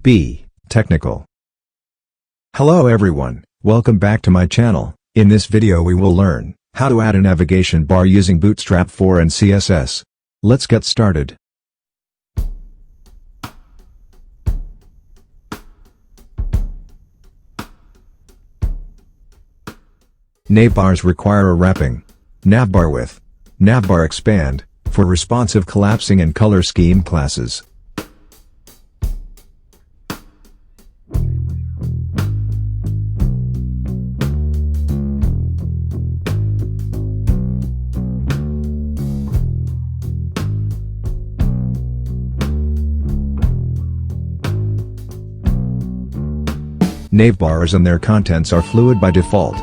B. Technical. Hello everyone, welcome back to my channel. In this video we will learn how to add a navigation bar using Bootstrap 4 and CSS. Let's get started. Navbars require a wrapping navbar with navbar expand for responsive collapsing and color scheme classes. Navbars and their contents are fluid by default.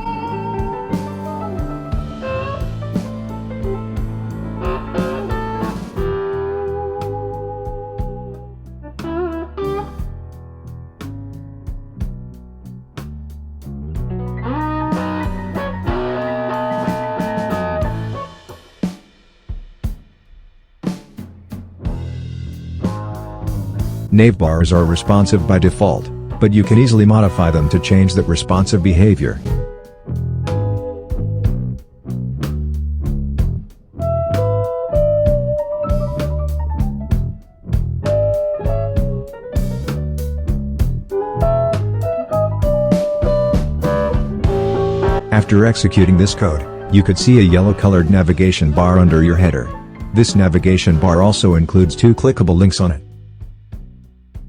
Navbars are responsive by default, but you can easily modify them to change that responsive behavior. After executing this code, you could see a yellow-colored navigation bar under your header. This navigation bar also includes two clickable links on it.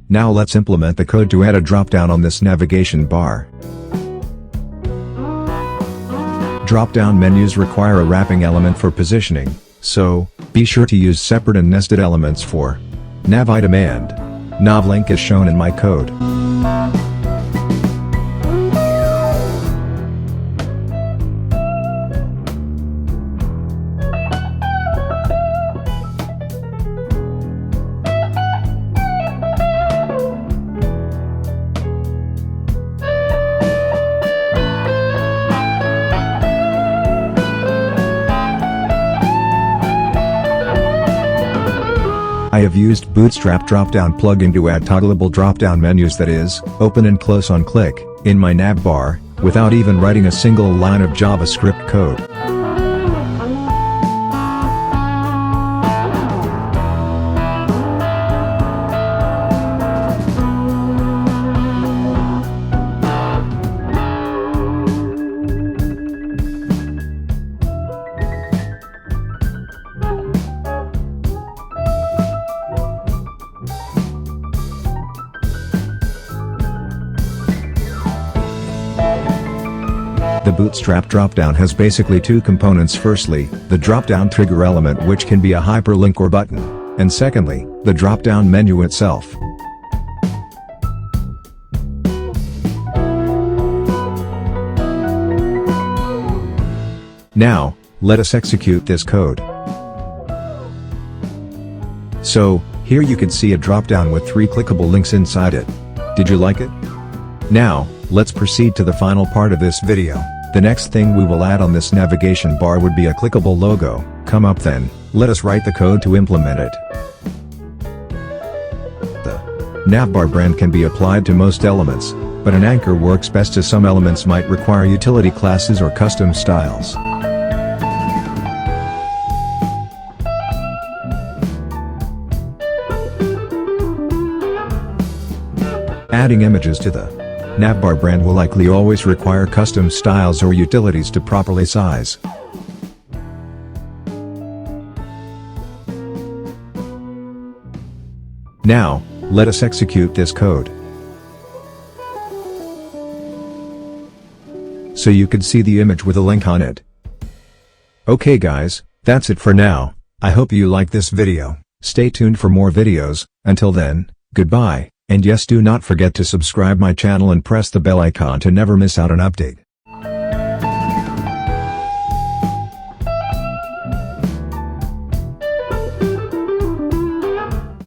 Now let's implement the code to add a drop-down on this navigation bar. Drop-down menus require a wrapping element for positioning, so be sure to use separate and nested elements for nav item and nav link as shown in my code. I have used Bootstrap Dropdown plugin to add toggleable drop-down menus, that is, open and close on click, in my navbar, without even writing a single line of JavaScript code. The Bootstrap dropdown has basically two components. Firstly, the dropdown trigger element, which can be a hyperlink or button, and secondly, the dropdown menu itself. Now, let us execute this code. So, here you can see a dropdown with three clickable links inside it. Did you like it? Now, let's proceed to the final part of this video. The next thing we will add on this navigation bar would be a clickable logo. Come up then, let us write the code to implement it. The navbar brand can be applied to most elements, but an anchor works best as some elements might require utility classes or custom styles. Adding images to the navbar brand will likely always require custom styles or utilities to properly size. Now, let us execute this code. So you can see the image with a link on it. Okay guys, that's it for now. I hope you like this video. Stay tuned for more videos. Until then, goodbye. And yes, do not forget to subscribe my channel and press the bell icon to never miss out an update.